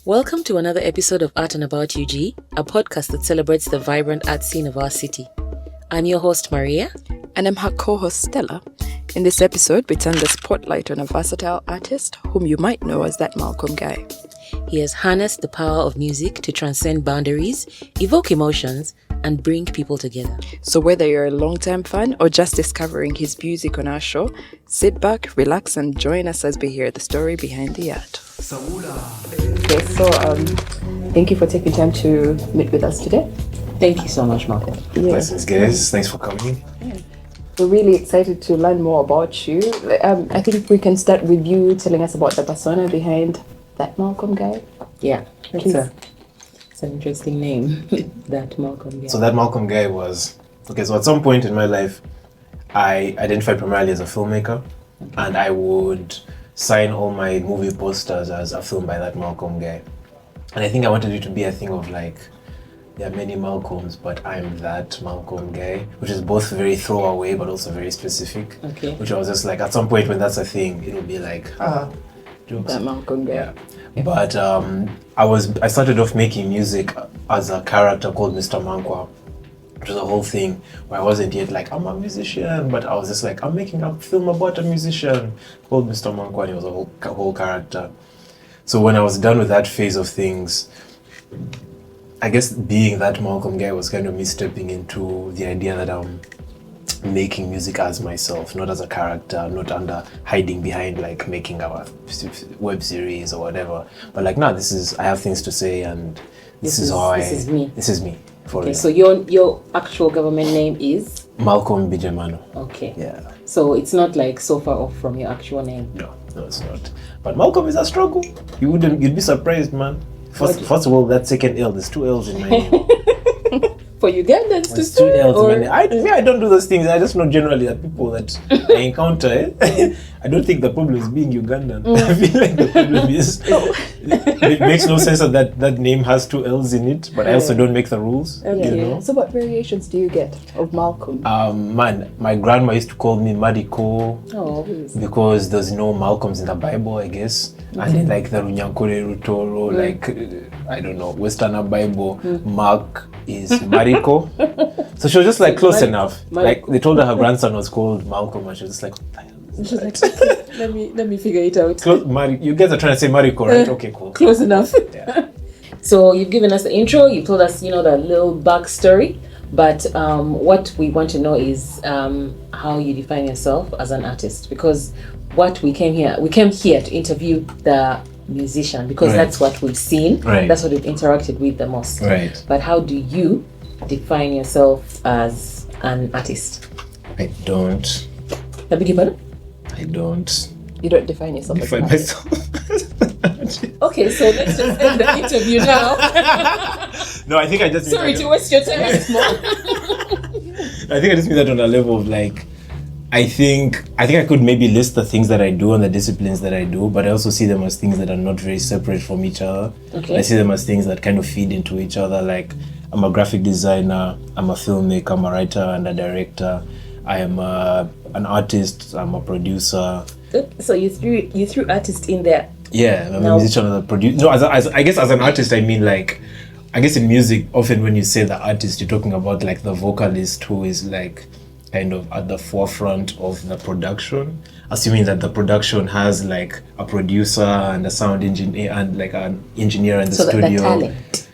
Welcome to another episode of Art and About UG, a podcast that celebrates the vibrant art scene of our city. I'm your host, Maria. And I'm her co-host, Stella. In this episode, we turn the spotlight on a versatile artist whom you might know as that Malcolm guy. He has harnessed the power of music to transcend boundaries, evoke emotions, and bring people together. So whether you're a long-time fan or just discovering his music on our show, sit back, relax, and join us as we hear the story behind the art. Okay, so thank you for taking time to meet with us today. Thank you so much, Malcolm. Blessings, guys. Thanks for coming. We're really excited to learn more about you. I think we can start with you telling us about the persona behind that Malcolm guy. Yeah, it's an interesting name, that Malcolm guy. So that Malcolm guy was... Okay, so at some point in my life, I identified primarily as a filmmaker, and I would sign all my movie posters as a film by that Malcolm guy. And I think I wanted it to be a thing of like, there are many Malcolms, but I'm that Malcolm guy, which is both very throwaway but also very specific. Okay. Which I was just like, at some point when that's a thing, it'll be like, jokes. That Malcolm guy. Yeah. But I started off making music as a character called Mr. Mankwa, which was a whole thing where I wasn't yet like, I'm a musician, but I was just like, I'm making a film about a musician called Mr. Mankwa, and it was a whole character. So when I was done with that phase of things, I guess being that Malcolm guy was kind of me stepping into the idea that I'm making music as myself, not as a character, not under hiding behind like making a web series or whatever. But like, no, I have things to say, and this is me. This is me. Okay, real. So your actual government name is? Malcolm Bijamano. Okay. Yeah. So it's not like so far off from your actual name? No, it's not. But Malcolm is a struggle. You'd be surprised, man. First of all, that second L, there's 2 L's in my name. For Ugandans to say? 2 L's in my name. I don't do those things. I just know generally that people that I encounter, I don't think the problem is being Ugandan. I feel like the problem is it makes no sense that name has 2 L's in it, but I also don't make the rules. Okay. You know? So what variations do you get of Malcolm? Man, my grandma used to call me Mariko because there's no Malcolms in the Bible, I guess. And then like the Runyankore Rutoro, like, I don't know, Westerner Bible, Mark is Mariko. So she was just like close enough. Like they told her grandson was called Malcolm, and she was just like, what the hell is that? Like, let me figure it out. You guys are trying to say Mariko, right? Okay, cool. Close enough. Yeah. So you've given us the intro, you told us, the little backstory, but what we want to know is how you define yourself as an artist, because we came here to interview the musician, because that's what we've seen, that's what we've interacted with the most. Right. But how do you define yourself as an artist? I don't. I beg your pardon? I don't. You don't define yourself as an artist? Okay, so let's just end the interview now. No, I think I just... Sorry to waste your time. I think I just mean that on a level of like, I think I could maybe list the things that I do and the disciplines that I do, but I also see them as things that are not very separate from each other. Okay. I see them as things that kind of feed into each other. Like, I'm a graphic designer, I'm a filmmaker, I'm a writer and a director. I am an artist, I'm a producer. So you threw artist in there. Yeah, I'm a musician and a producer. No, I guess as an artist, I mean like, I guess in music, often when you say the artist, you're talking about like the vocalist who is like kind of at the forefront of the production, assuming that the production has like a producer and a sound engineer and like an engineer in the studio. The talent.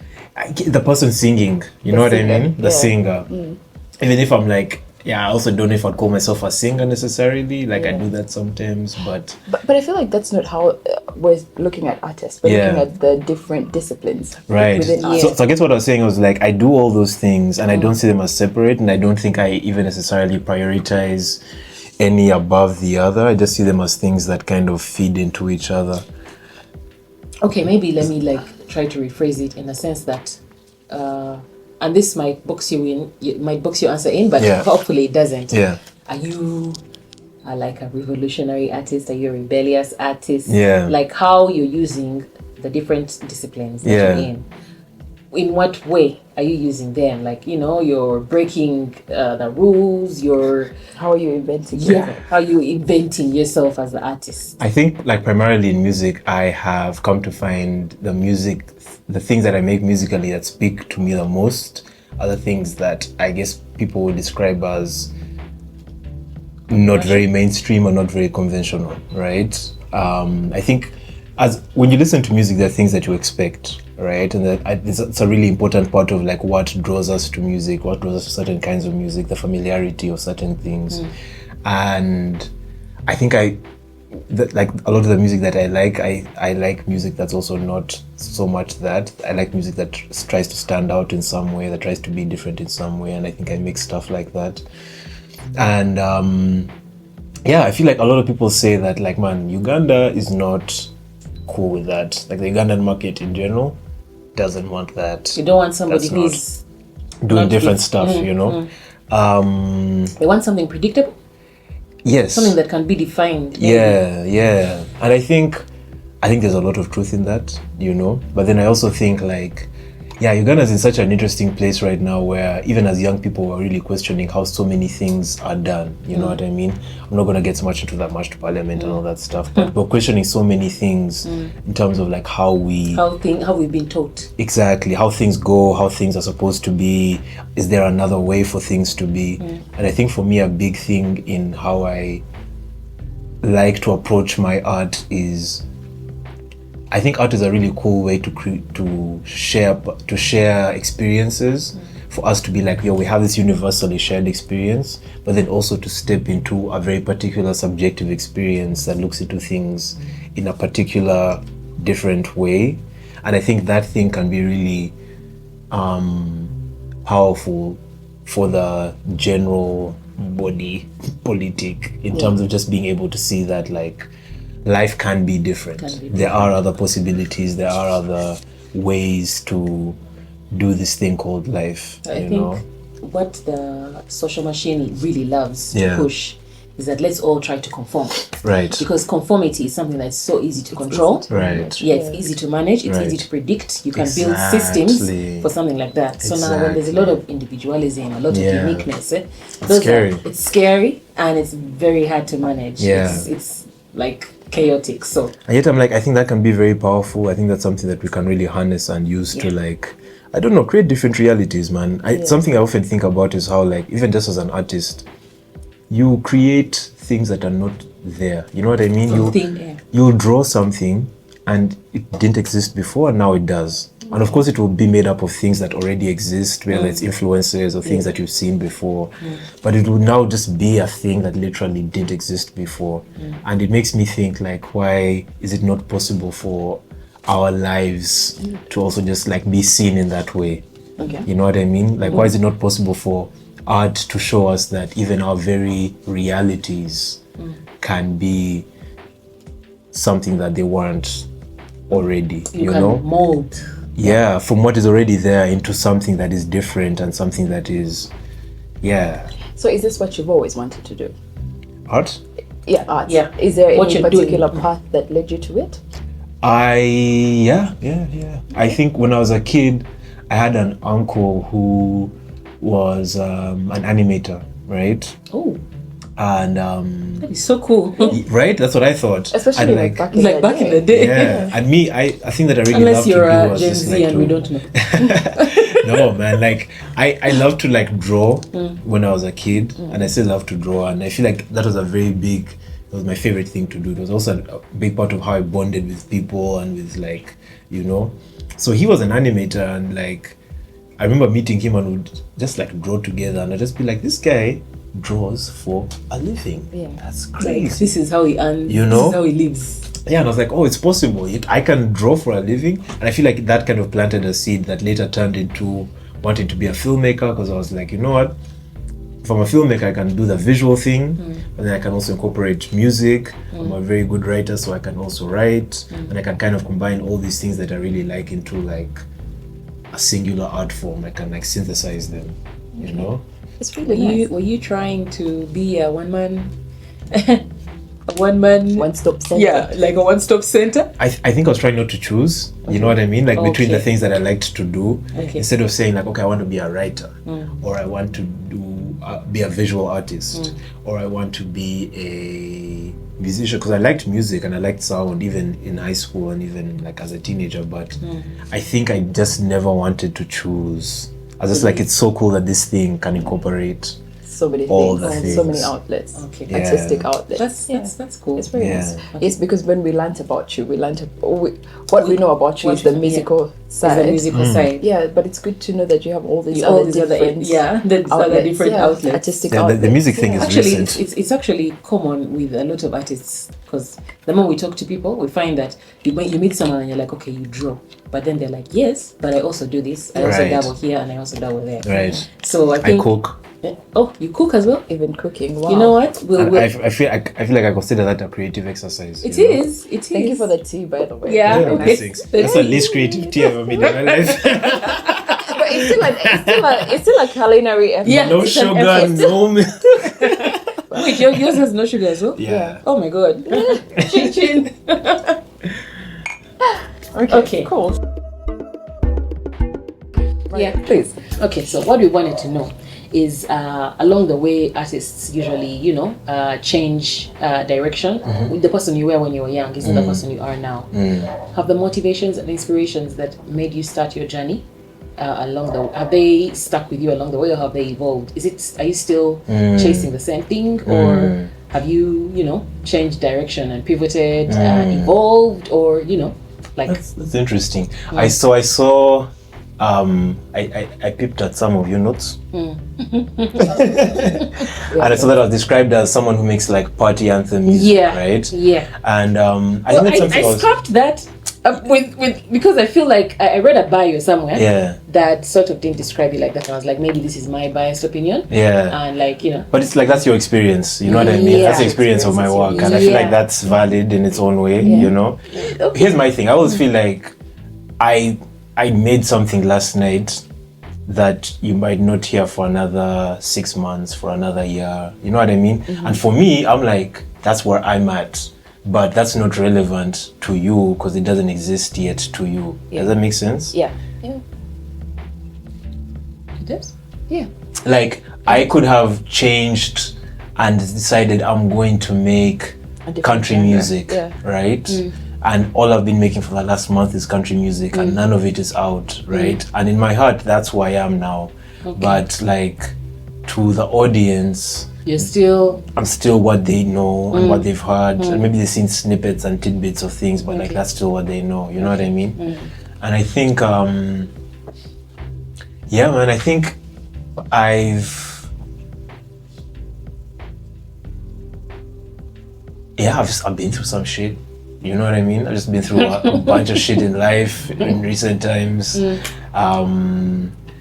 The person singing, you know what I mean? The singer. Even if I'm like, I also don't know if I'd call myself a singer necessarily. Like I do that sometimes, but I feel like that's not how we're looking at artists. We're looking at the different disciplines. Right. So I guess what I was saying was like, I do all those things and I don't see them as separate, and I don't think I even necessarily prioritize any above the other. I just see them as things that kind of feed into each other. Okay, maybe let me like try to rephrase it in a sense that and this might box you answer in, but hopefully it doesn't. Yeah. Are you like a revolutionary artist? Are you a rebellious artist? Yeah. Like how you're using the different disciplines that you're in. in what way are you using them? Like, you're breaking the rules, How are you inventing? how you inventing yourself as an artist? I think like primarily in music, I have come to find the things that I make musically that speak to me the most are the things that I guess people would describe as not very mainstream or not very conventional, right? I think as when you listen to music, there are things that you expect, right? And it's a really important part of like what draws us to music, what draws us to certain kinds of music, the familiarity of certain things. And I think like a lot of the music that I like music that's also not so much that. I like music that tries to stand out in some way, that tries to be different in some way, and I think I make stuff like that. And I feel like a lot of people say that like, man, Uganda is not cool with that. Like the Ugandan market in general doesn't want that. You don't want somebody who's doing different stuff, They want something predictable. Yes. Something that can be defined. Yeah. And I think there's a lot of truth in that, But then I also think like, Uganda's in such an interesting place right now where even as young people we're really questioning how so many things are done. You know what I mean? I'm not going to get so much into that march to parliament and all that stuff, but we're questioning so many things in terms of like how we've been taught. Exactly. How things go, how things are supposed to be. Is there another way for things to be? And I think for me, a big thing in how I like to approach my art is I think art is a really cool way to share experiences, for us to be like, we have this universally shared experience, but then also to step into a very particular subjective experience that looks into things in a particular different way. And I think that thing can be really powerful for the general body politic in terms of just being able to see that like life can be different. There are other possibilities. There are other ways to do this thing called life. I think what the social machine really loves to push is that let's all try to conform. Right. Because conformity is something that's so easy to control. Right. Yeah, it's easy to manage. It's easy to predict. You can build systems for something like that. So now when there's a lot of individualism, a lot of uniqueness, it's scary and it's very hard to manage. Yeah. It's like chaotic. So and yet I'm like, I think that can be very powerful. I think that's something that we can really harness and use to like, I don't know, create different realities, man. Something I often think about is how like, even just as an artist, you create things that are not there. You know what I mean? You'll draw something and it didn't exist before and now it does. And of course it will be made up of things that already exist, whether it's influences or things that you've seen before. But it will now just be a thing that literally didn't exist before. And it makes me think like, why is it not possible for our lives to also just like be seen in that way? Okay. You know what I mean? Like, why is it not possible for art to show us that even our very realities can be something that they weren't already, you know? Mold. Yeah, from what is already there into something that is different and something that is, So is this what you've always wanted to do? Art? Yeah, art. Yeah. Is there What any you're particular doing. path that led you to it? Yeah. I think when I was a kid, I had an uncle who was an animator, right? Oh, And that is so cool. right, that's what I thought. Especially and like It's like back in the day. yeah, and me, I think that I really Unless love to you're do a was Gen just Z like and we don't know. No, man, like I love to like draw when I was a kid, and I still love to draw, and I feel like that was it was my favorite thing to do. It was also a big part of how I bonded with people and with like, you know. So he was an animator, and like I remember meeting him and would just like draw together, and I'd just be like, this guy draws for a living. Yeah. That's Like, crazy. this is how he earns. You know? This is how he lives. Yeah, and I was like, oh, it's possible. I can draw for a living. And I feel like that kind of planted a seed that later turned into wanting to be a filmmaker, because I was like, you know what? If I'm a filmmaker, I can do the visual thing, but then I can also incorporate music. I'm a very good writer, so I can also write. And I can kind of combine all these things that I really like into like a singular art form. I can like synthesize them, you know? It's really nice. Were you trying to be a one-man one-man, One-stop center. yeah, like a one-stop center. I think I was trying not to choose. You know what I mean? Like between the Okay. things that I liked to do, Okay. instead of saying like, okay, I want to be a writer, or I want to be a visual artist, or I want to be a musician, because I liked music and I liked sound even in high school and even like as a teenager. But I think I just never wanted to choose. I was just like, it's so cool that this thing can incorporate So many all things, the so things. many outlets, Okay. Yeah. artistic outlets. That's cool. It's very Yeah. nice. It's because when we learnt about you, what we know about you What is the we- musical It's side. the musical side. Yeah, but it's good to know that you have all these All other these other, different the other outlets, different yeah, outlets. artistic The outlets. music thing is Actually, recent. it's actually common with a lot of artists, because the more we talk to people, we find that when you meet someone and you're like, okay, you draw, but then they're like, yes, but I also do this. I also Right. dabble here and I also dabble there. Right. So I I think. cook. Oh, you cook as well? Even cooking. Wow. You know what? And I feel like I consider that a creative exercise. It you know? is. It is. Thank you for the tea, by the way. Yeah. Yeah, Okay. blessings. That's the least creative tea I've ever made in my life. But it's still a culinary effort. Yeah. No It's an sugar, effort. no milk. Wait, yours has no sugar as well? Yeah. Oh my god. Chin chin. Okay. Cool. Yeah. Please. Okay, so what we wanted to know is along the way artists usually, change direction. The person you were when you were young isn't the person you are now. Have the motivations and inspirations that made you start your journey have they stuck with you along the way, or have they evolved? Are you still chasing the same thing, or have you, changed direction and pivoted, evolved, or like That's interesting. I saw I peeped at some of your notes. And I saw that I was described as someone who makes like party anthem music, right? Yeah. And I Well, think that's something I scrapped that with because I feel like I read a bio somewhere Yeah. that sort of didn't describe it like that. And I was like, maybe this is my biased opinion. Yeah. And like, But it's like, that's your experience, you know what I mean? Yeah. That's the experience of my work, and I feel Yeah. like that's valid in its own way, you know? Okay. Here's my thing. I always feel like I made something last night that you might not hear for another 6 months, for another year, you know what I mean? And for me, I'm like, that's where I'm at, but that's not relevant to you because it doesn't exist yet to you. Does that make sense? Yeah. Yeah. It does? Yeah. Like, I could have changed and decided I'm going to make different country genre, music, yeah. right? And all I've been making for the last month is country music, and none of it is out, right? And in my heart, that's who I am now. But like, to the audience, You're still I'm still what they know and what they've heard, and maybe they've seen snippets and tidbits of things, but like, that's still what they know, you know what I mean? And I think yeah, man, I think I've been through some shit, you know what I mean? I've just been through a bunch of shit in life in recent times.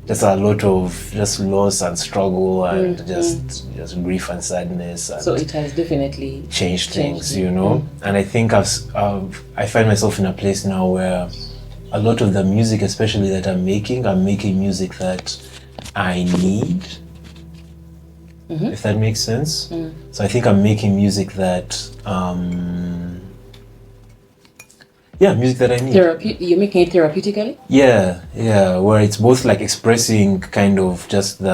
Just a lot of just loss and struggle and just grief and sadness, and so it has definitely changed things, you know. And I think I find myself in a place now where a lot of the music, especially that I'm making music that I need, if that makes sense. So I think I'm making music that music that I need. You're making it therapeutically? Yeah, where it's both like expressing kind of just in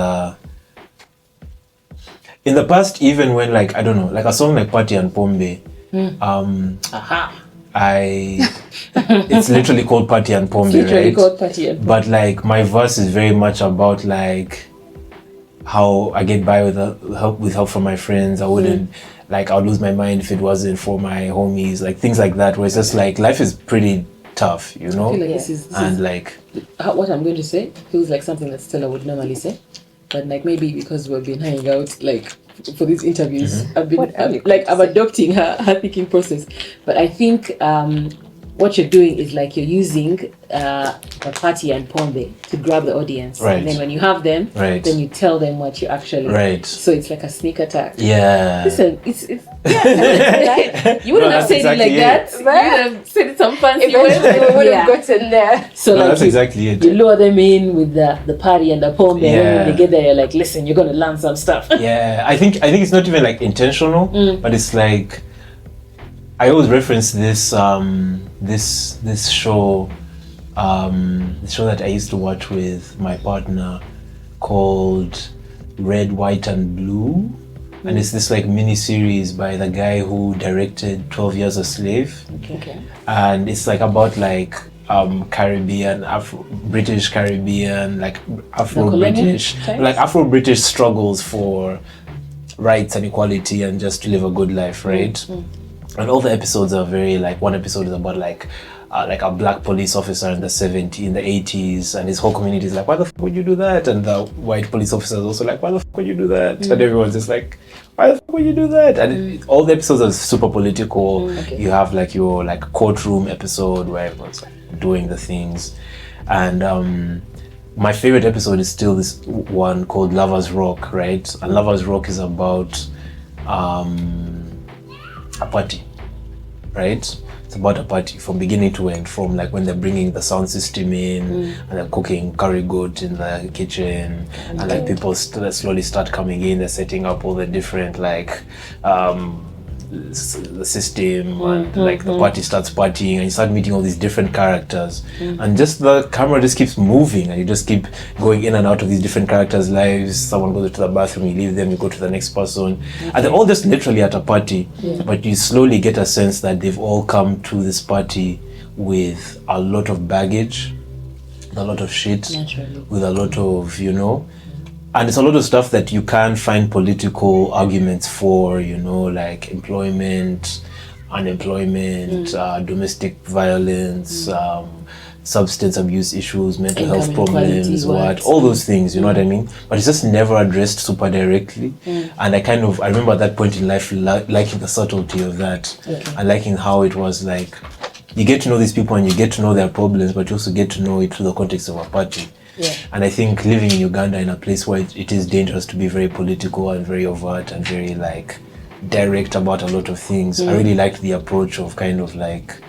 the past, even when like, I don't know, like a song like Party and Pombe, it's literally called Party and Pombe, Literally right? called Party and But like, my verse is very much about like how I get by with help from my friends. I wouldn't I'll lose my mind if it wasn't for my homies, like things like that, where it's just like, life is pretty tough, you know? I feel like this is like, what I'm going to say feels like something that Stella would normally say, but like maybe because we've been hanging out like for these interviews, I've adopting her thinking process. But I think what you're doing is like you're using a Party and Pombe to grab the audience, Right. and then when you have them, Right. then you tell them what you actually. Right. So it's like a sneak attack. yeah. Listen, it's you wouldn't have that's said it like exactly that. it. You would have said it some fancy way. Eventually, we would have Yeah. gotten there. So No, like that's exactly it. you lure them in with the party and the Pombe, and then Yeah. when they get there, you're like, listen, you're gonna learn some stuff. Yeah, I think it's not even like intentional, but it's like I always reference this this show, the show that I used to watch with my partner called Red, White and Blue. And it's this like mini series by the guy who directed 12 Years a Slave. Okay. And it's like about like Caribbean, British Caribbean, like Afro-British, like Afro-British struggles for rights and equality and just to live a good life, right? And all the episodes are very like, one episode is about like a black police officer in the 80s, and his whole community is like, why the fuck would you do that? And the white police officer is also like, why the fuck would you do that? And everyone's just like, why the fuck would you do that? And all the episodes are super political. You have like your like courtroom episode where everyone's like doing the things. And my favorite episode is still this one called Lovers Rock, right? And Lovers Rock is about a party, right? It's about a party from beginning to end, from like when they're bringing the sound system in and they're cooking curry goat in the kitchen, and like people slowly start coming in, they're setting up all the different like the system, and like the party starts partying, and you start meeting all these different characters, and just the camera just keeps moving, and you just keep going in and out of these different characters' lives. Someone goes to the bathroom, you leave them, you go to the next person, and they're all just literally at a party, but you slowly get a sense that they've all come to this party with a lot of baggage, a lot of shit, with a lot of, you know, and it's a lot of stuff that you can't find political arguments for, you know, like employment, unemployment, domestic violence, substance abuse issues, mental health problems, all those things, you know what I mean? But it's just never addressed super directly. And I remember at that point in life liking the subtlety of that, and liking how it was like, you get to know these people and you get to know their problems, but you also get to know it through the context of a party. And I think living in Uganda, in a place where it is dangerous to be very political and very overt and very like direct about a lot of things, I really liked the approach of kind of like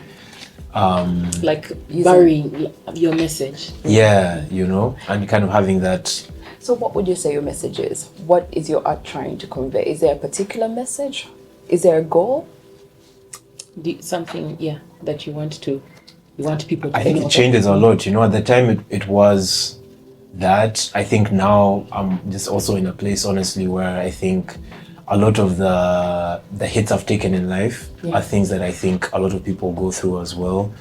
burying your message. Yeah, you know, and kind of having that. So what would you say your message is? What is your art trying to convey? Is there a particular message? Is there a goal? Something, that you want people to. I think it changes a lot. You know, at the time it was that. I think now I'm just also in a place, honestly, where I think a lot of the hits I've taken in life are things that I think a lot of people go through as well.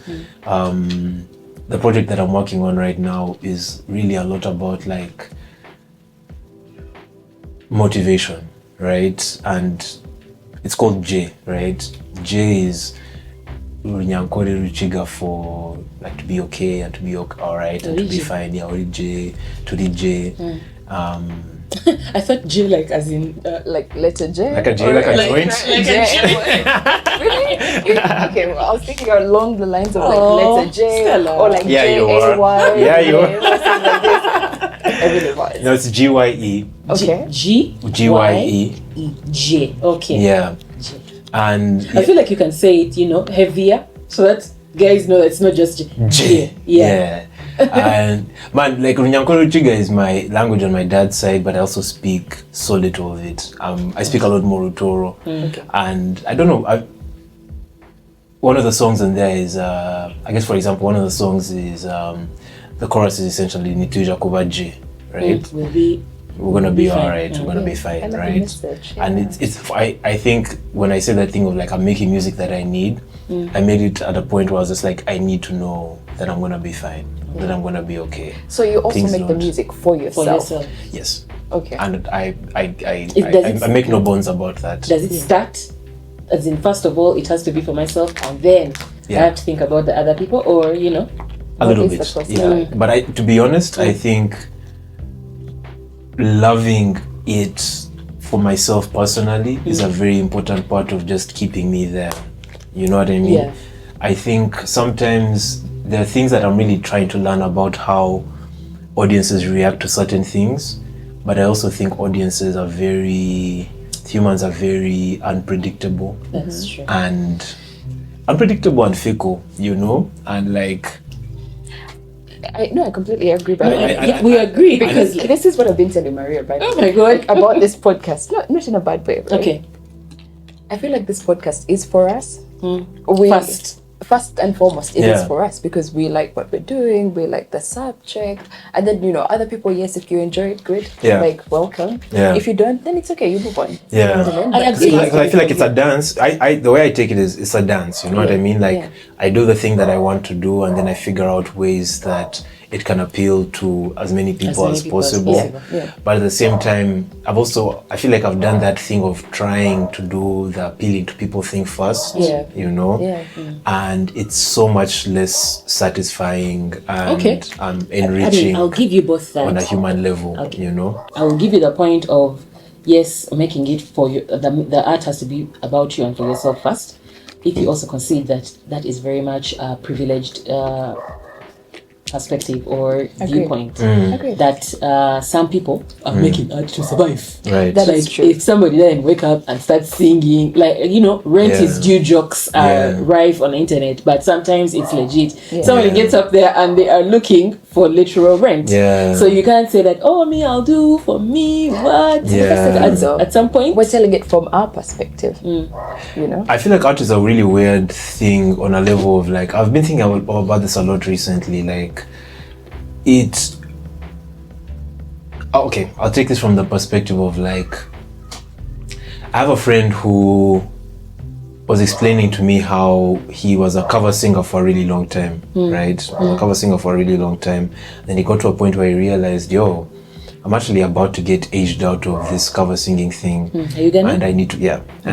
The project that I'm working on right now is really a lot about like motivation, right? And it's called J, right? J is Runyankore Ruchiga for like to be okay and to be all right and to be fine. Yeah, J to the J. I thought J like as in like letter J, like a J, like a joint. Like really? Okay, well, I was thinking along the lines of like letter J, Stella. or like J-A-Y. Yeah, you are. I really was. No, it's G-Y-E. Okay. G-Y-E. J. Okay. Yeah. J. And I feel like you can say it, heavier, so that guys know it's not just J. Yeah. And man, like Runyankore Ruchiga is my language on my dad's side, but I also speak so little of it. I speak a lot more Rutoro. And I don't know, one of the songs in there is, I guess for example, one of the songs is, the chorus is essentially Nituja Kuba J, right? We're gonna be alright, we're gonna be fine, right? And it's I think when I say that thing of like I'm making music that I need, I made it at a point where I was just like, I need to know that I'm gonna be fine, that I'm gonna be okay. So you also make the music for yourself? Yes. Okay. And I make no bones about that. Does it start as in, first of all, it has to be for myself, and then I have to think about the other people, or a little bit, yeah. But to be honest, I think loving it for myself personally is a very important part of just keeping me there. You know what I mean? Yeah. I think sometimes there are things that I'm really trying to learn about how audiences react to certain things, but I also think humans are very unpredictable. That's true. And unpredictable and fickle, and like I completely agree. We agree because this is what I've been telling Maria, by the way. Oh my God. About this podcast. Not in a bad way. Right? Okay. I feel like this podcast is for us, First and foremost, it is Yeah. for us because we like what we're doing, we like the subject, and then other people. Yes, if you enjoy it, good. Yeah. Like welcome. Yeah. If you don't, then it's okay. You move on. Yeah. You know what I mean? I But- agree. I feel like it's a dance. The way I take it is it's a dance. You know what I mean? Like Yeah. I do the thing that I want to do, and then I figure out ways that it can appeal to as many people many as people as possible. possible. Yeah. But at the same time, I feel like I've done that thing of trying to do the appealing to people thing first. Yeah. You know. Yeah. And it's so much less satisfying and Okay. enriching I'll give you both that. on a human level. Okay. You know. I will give you the point of yes, making it for you. The art has to be about you and for yourself first. If you also concede that is very much a privileged perspective or viewpoint, Agree. that some people are making art to survive. Right. That is Like true. if somebody then wake up and start singing, like rent is Yeah. due jokes are Yeah. rife on the internet, but sometimes it's legit. Yeah. Somebody Yeah. gets up there and they are looking for literal rent. Yeah. So you can't say that, oh me, I'll do for me what? Yeah. At some point. We're telling it from our perspective. I feel like art is a really weird thing on a level of like I've been thinking about this a lot recently. Like okay, I'll take this from the perspective of like I have a friend who was explaining to me how he was a cover singer for a really long time, right? Was a cover singer for a really long time. Then he got to a point where he realized, I'm actually about to get aged out of this cover singing thing. Are you done? And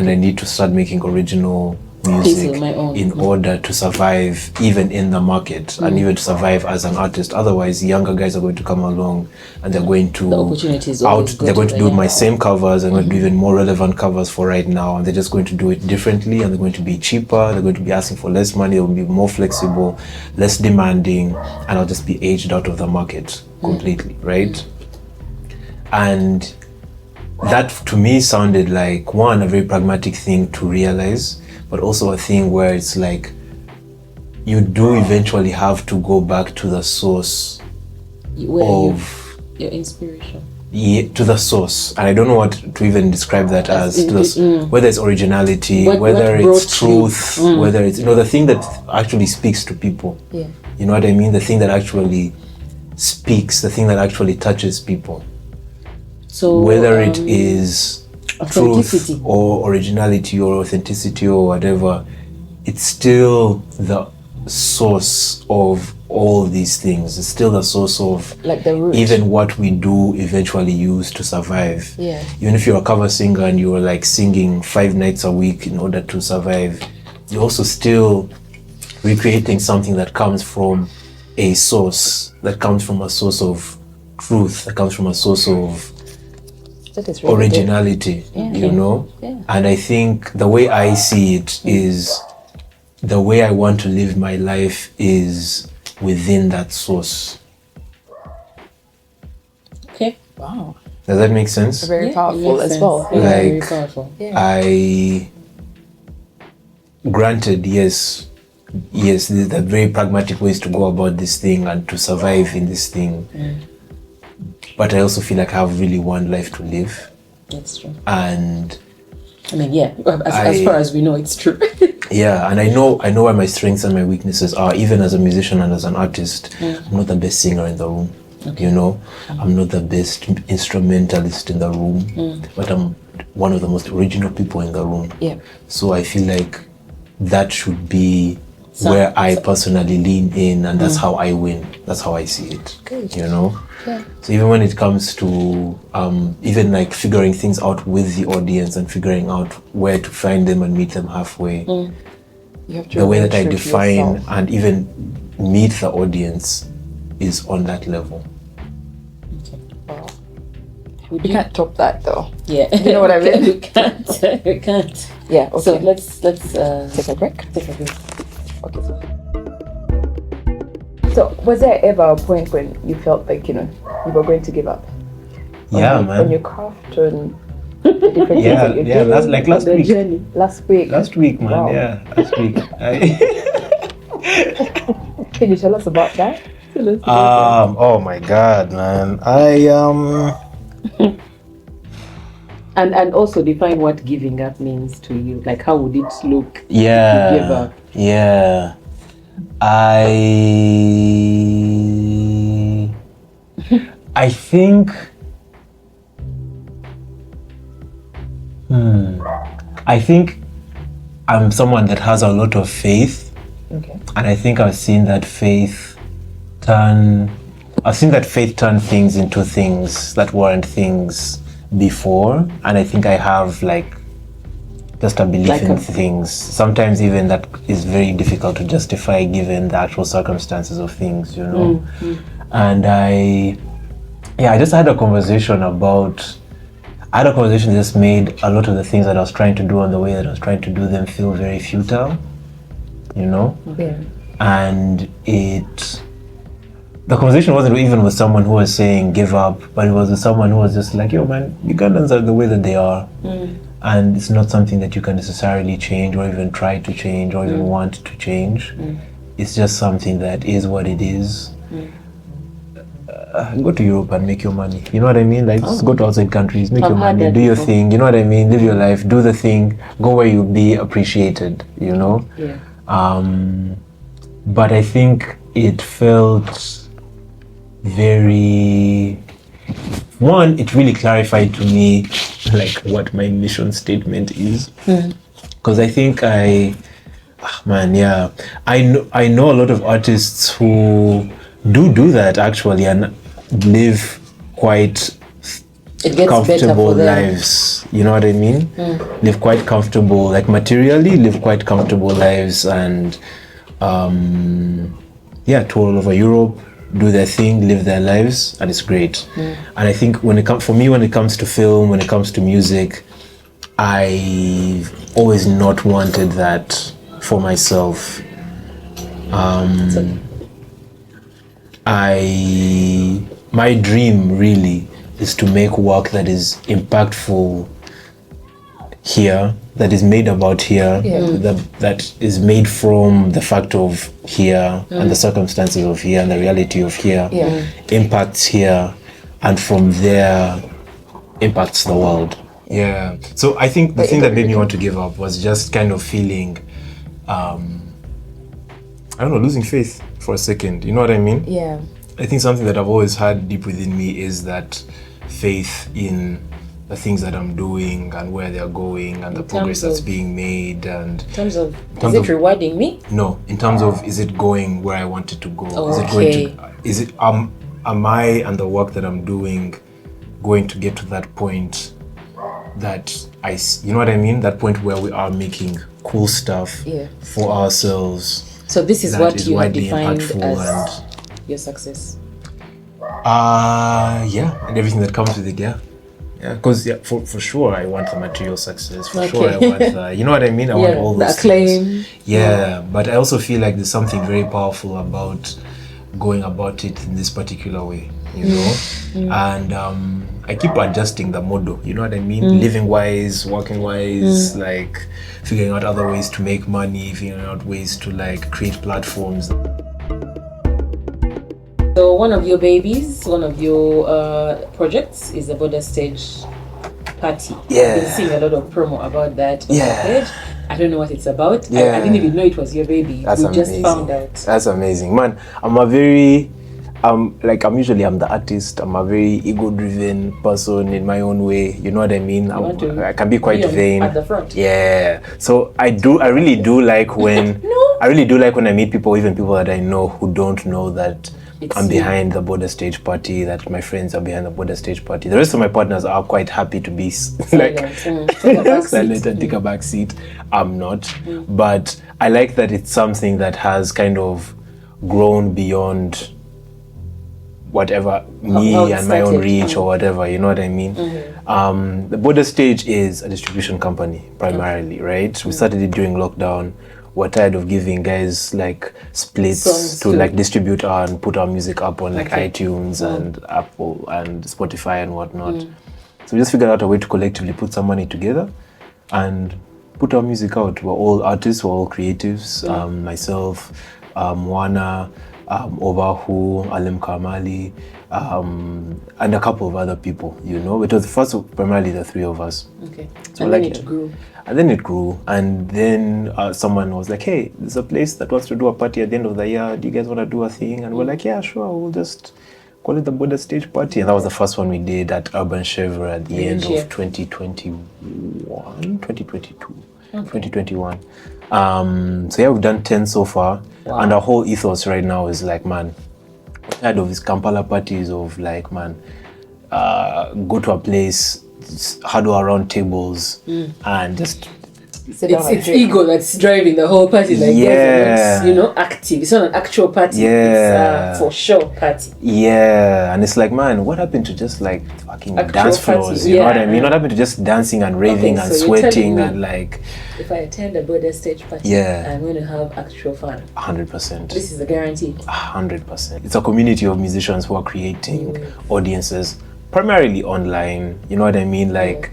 I need to start making original music of my own. in order to survive even in the market and even to survive as an artist. Otherwise, younger guys are going to come along and they're going to The opportunity is always they're going to good, do my same covers and going to do even more relevant covers for right now, and they're just going to do it differently, and they're going to be cheaper, they're going to be asking for less money, they'll be more flexible, less demanding, and I'll just be aged out of the market completely, right? And that to me sounded like a very pragmatic thing to realize, but also a thing where it's like you do eventually have to go back to the source of your inspiration. to the source, and I don't know what to even describe that as, whether it's originality, whether what it's brought truth, whether it's the thing that actually speaks to people. Yeah. You know what I mean? The thing that actually speaks, the thing that actually touches people. So Whether it is truth authenticity. or originality or authenticity or whatever, it's still the source of all these things. It's still the source of Like the root. even what we do eventually use to survive. Yeah. Even if you're a cover singer and you're like singing 5 nights a week in order to survive, you're also still recreating something that comes from a source, that comes from a source of truth, that comes from a source of That is really originality, you know? Yeah. And I think the way I see it is the way I want to live my life is within that source. Okay. good. Wow. Does that make sense? Very Yeah, it powerful makes as sense. well. Yeah, very Like, powerful. I granted, yes, there are very pragmatic ways to go about this thing and to survive in this thing. But I also feel like I have really one life to live. That's true. And I mean, yeah, as far as we know, it's true. yeah, and I know where my strengths and my weaknesses are, even as a musician and as an artist. I'm not the best singer in the room. You know, I'm not the best instrumentalist in the room, but I'm one of the most original people in the room. Yeah. So I feel like that should be where I personally lean in, and that's how I win. That's how I see it. Good. You know? Yeah. So even when it comes to even like figuring things out with the audience and figuring out where to find them and meet them halfway, You have to the way that I remain true to define yourself. and even meet the audience is on that level. Wow. We can't top that though. Yeah. You know what I mean? We can't. We can't. Yeah. Okay. So let's take a break. take a break. Okay. So was there ever a point when you felt like you were going to give up? Yeah, on man. your craft and the different things that you're doing? That's like last The week. journey. Last week. Last week, man. Wow. Yeah, last week. Can you tell us about that? Oh my God, man. And also define what giving up means to you. Like, how would it look? Yeah. If you give up? Yeah. I think I think I'm someone that has a lot of faith. Okay. And I think I've seen that faith turn things into things that weren't things before. And I think I have like just a belief in things. Sometimes even that is very difficult to justify given the actual circumstances of things, you know. And I just had a conversation that just made a lot of the things that I was trying to do and the way that I was trying to do them feel very futile, you know? Yeah. And the conversation wasn't even with someone who was saying give up, but it was with someone who was just like, yo man, Ugandans are the way that they are. And it's not something that you can necessarily change or even try to change or even want to change. It's just something that is what it is. Go to Europe and make your money. You know what I mean? Like, just go to outside countries, make your money, do your thing. You know what I mean? Live your life, do the thing, go where you'll be appreciated, you know? Yeah. But I think it felt very... One, it really clarified to me like what my mission statement is. Because I think I know a lot of artists who do that actually and live quite comfortable lives. You know what I mean? Live quite comfortable, like materially, live quite comfortable lives and tour all over Europe, do their thing, live their lives, and it's great. And I think when it comes to film, when it comes to music, I've always not wanted that for myself. My dream really is to make work that is impactful here, that is made about here, that is made from the fact of here and the circumstances of here and the reality of here, impacts here, and from there impacts the world. Yeah. So I think the thing that made me want to give up was just kind of feeling, losing faith for a second. You know what I mean? Yeah. I think something that I've always had deep within me is that faith in the things that I'm doing and where they're going and the progress that's being made. And in terms of, is it rewarding me? No, in terms of, is it going where I want it to go? Am I and the work that I'm doing going to get to that point that you know what I mean? That point where we are making cool stuff for ourselves. So this is what you have defined as your success. And everything that comes with it, because for sure I want the material success. For sure I want the, you know what I mean? I want all those acclaim. Things. But I also feel like there's something very powerful about going about it in this particular way, you know? And I keep adjusting the model, you know what I mean? Living wise, working wise, like figuring out other ways to make money, figuring out ways to like create platforms. So one of your babies, one of your projects is the Border Stage Party. I've been seeing a lot of promo about that on your page. I don't know what it's about. I didn't even know it was your baby. That's amazing. Just found out. That's amazing. Man, I'm usually the artist. I'm a very ego-driven person in my own way. You know what I mean? I can be quite vain. At the front. Yeah. So I really do like when I meet people, even people that I know who don't know that I'm behind the Border Stage Party, that my friends are behind the Border Stage Party. The rest of my partners are quite happy to be silent and take a back seat. I'm not. But I like that it's something that has kind of grown beyond whatever me and my own reach or whatever, you know what I mean? The Border Stage is a distribution company primarily, right? We started it during lockdown. We're tired of giving guys like splits to like distribute and put our music up on like iTunes and Apple and Spotify and whatnot. So we just figured out a way to collectively put some money together and put our music out. We're all artists, we're all creatives. Myself, Mwana, Obahu, Alim Kamali, and a couple of other people, you know. It was first primarily the three of us. Okay. So And like, then it grew. And then it grew, and then someone was like, "Hey, there's a place that wants to do a party at the end of the year. Do you guys want to do a thing?" And we're like, "Yeah, sure. We'll just call it the Border Stage Party." And that was the first one we did at Urban Chevre at the end year? of 2021. Okay. 2021. So yeah, we've done 10 so far. Wow. And our whole ethos right now is like, man, we're tired of these Kampala parties of like, man, go to a place, huddle around tables, and just It's ego that's driving the whole party. Like, Yeah. guys are not, active. It's not an actual party. Yeah. It's for sure party. yeah, and it's like, man, what happened to just like fucking Actual dance party, floors? You know what I mean? yeah. What happened to just dancing and raving Okay, and so you're telling sweating me- and like If I attend a Border Stage party, Yeah. I'm going to have actual fun. 100%. This is a guarantee. 100%. It's a community of musicians who are creating audiences, primarily online. You know what I mean? Like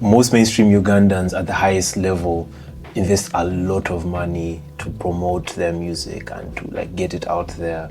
most mainstream Ugandans at the highest level invest a lot of money to promote their music and to like get it out there.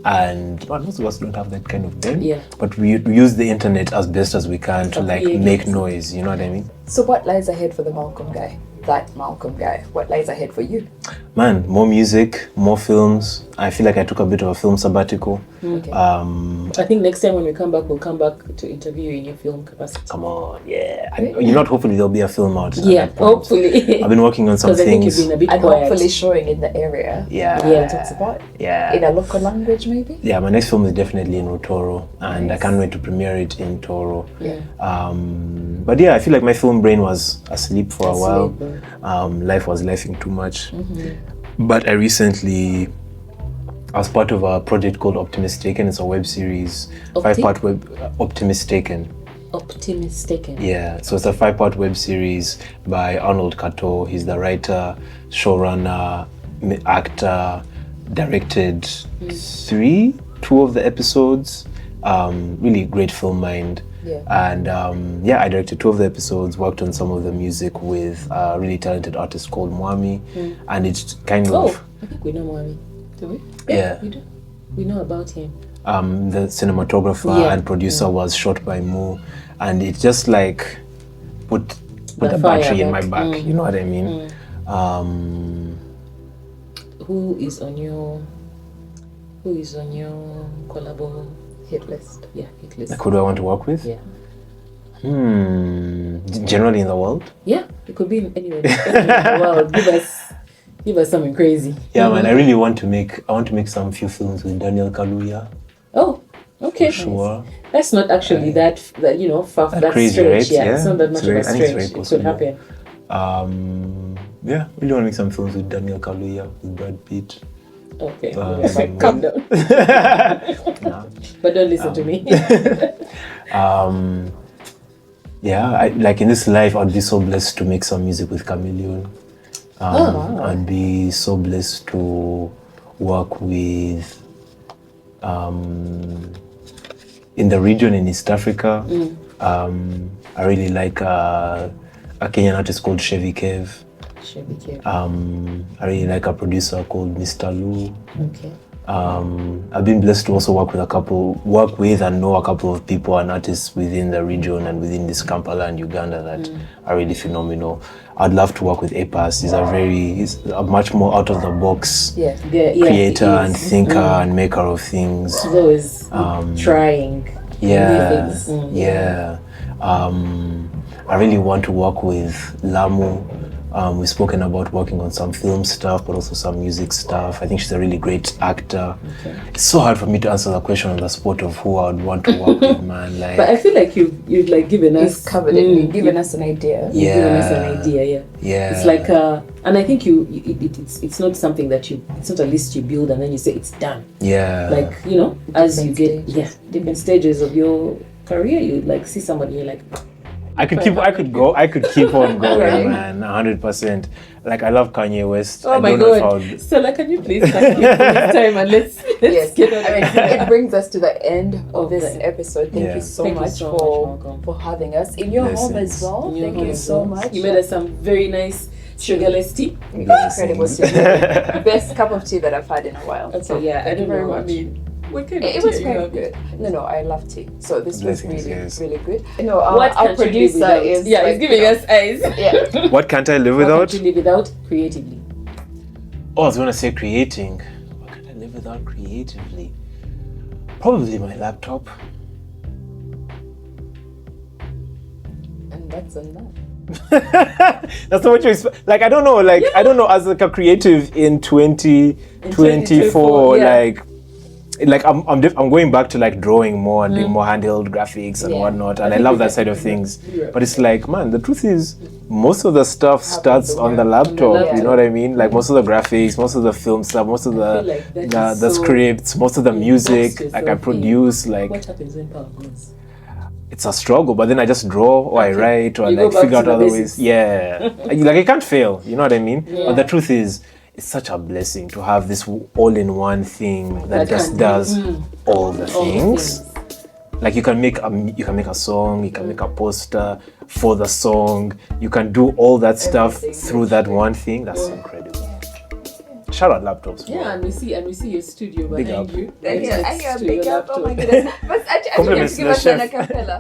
And most of us don't have that kind of them. Yeah. But we use the internet as best as we can to like Create make it. noise. You know what I mean? So what lies ahead for the Malcolm guy? That Malcolm guy. What lies ahead for you? Man, more music, more films. I feel like I took a bit of a film sabbatical. Okay. I think next time when we come back, we'll come back to interview you in your film capacity. Come on, yeah. You know, hopefully there'll be a film out. at Yeah, that point. hopefully. I've been working on some Because I think you've things. been a bit And quiet. hopefully showing in the area. Yeah. Yeah. Talks about Yeah. in a local language maybe. Yeah, my next film is definitely in Toro, and Nice. I can't wait to premiere it in Toro. Yeah. But yeah, I feel like my film brain was asleep for a while. Asleep, Life was lifing too much. But I recently, I was part of a project called Optimist Taken. It's a web series, 5-part web. Optimist Taken. Optimistic. Yeah, so it's a 5-part web series by Arnold Kato. He's the writer, showrunner, actor, directed two of the episodes. Really great film mind. Yeah. And I directed 2 of the episodes, worked on some of the music with a really talented artist called Mwami. And it's kind of, Oh, I think we know Mwami. Do we? Yeah. We do. We know about him. the cinematographer Yeah. and producer was shot by Mo. And it just like put The the fire battery in my back. back, you know what I mean? Who is on your collabo Hit list. hit list? Like, who do I want to work with? Yeah. Generally in the world? Yeah, it could be anywhere in the world. Give us something crazy. Yeah, man, I really want to make some few films with Daniel Kaluuya. Oh, okay. For sure. That's not actually that far That crazy, stretch. right? Yeah, Yeah. it's not that It's much of a very- I think it's stretch. very It could possible. happen. Yeah, really want to make some films with Daniel Kaluuya, with Brad Pitt. Okay. Um, Calm down. Nah. But don't listen to me. Yeah, like in this life, I'd be so blessed to make some music with Chameleon. I'd be so blessed to work with, in the region in East Africa. I really like a Kenyan artist called Chevy Kev. Chevy Kev. I really like a producer called Mr. Lou. Okay. I've been blessed to also work with and know a couple of people and artists within the region and within this Kampala and Uganda that are really phenomenal. I'd love to work with Apas. He's a much more out of the box Yeah, creator he and is. thinker and maker of things. He's always trying. Yeah, new things. yeah. I really want to work with Lamu. We've spoken about working on some film stuff, but also some music stuff. I think she's a really great actor. Okay. It's so hard for me to answer the question on the spot of who I would want to work with, man. Like, But I feel like you've like given us You've covered it. You've given us an idea. Yeah. given us an idea. Yeah. yeah, It's like and I think it's not something that it's not a list you build and then you say it's done. yeah, Like as you Different get different stages of your career, you like see somebody, you're like, I could keep on going, Right. man, 100%. Like, I love Kanye West. oh I my don't know if I god, would, Stella, can you please thank you for this time and let's Yes, get on I mean, it brings us to the end of this the- episode. Thank Yeah. you so Thank you much so much, Malcolm. for having us in your home as Blessings. well. In your Thank you home. so much. You made us some very nice sugarless tea. Incredible tea. Best cup of tea that I've had in a while. So yeah, I don't very know. much. I mean, what kind of It tea was are you quite having? good. No, I love tea. So this was Blessings, really, yes. really good. No, What our can't you live producer without? is Yeah, like, he's giving us eyes. Yeah. What can't I live What without? can't you live without creatively? Oh, I was gonna say creating. What can I live without creatively? Probably my laptop. And that's on that. That's not what you expect. Like I don't know. Like I don't know. As like a creative in 2024, yeah. like I'm going back to like drawing more and doing more handheld graphics and Yeah. whatnot, I and I think love we that can- side of things. Yeah. But it's like, man, the truth is, most of the stuff starts on the laptop. laptop. You know what I mean? Like most of the graphics, most of the film stuff, most of I the feel like that is the so- scripts, most of the You music. box Like I yourself in. produce like. What happens when power goes? It's a struggle, but then I just draw or I Okay. write or You go like back figure to out the other basics. ways. Yeah. Like I can't fail, you know what I mean? Yeah. But the truth is, it's such a blessing to have this all-in-one thing that That just can- does all the All the things. Like you can make a song, you can make a poster for the song, you can do all that stuff Everything. through that one thing. That's incredible. Shout out laptops. Yeah, bro. and we see your studio Big behind up. you. I right hear next a to big your up. Oh my laptop. goodness. But actually, you have Compliments to to give the us an chef. acapella.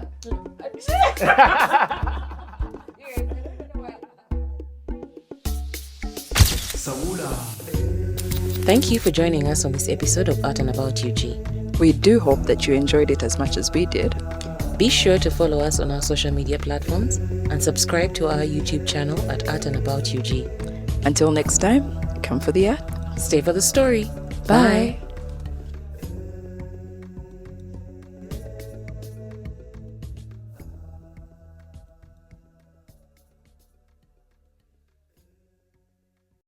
Thank you for joining us on this episode of Art and About UG. We do hope that you enjoyed it as much as we did. Be sure to follow us on our social media platforms and subscribe to our YouTube channel at Art and About UG. Until next time, come for the art. Stay for the story. Bye.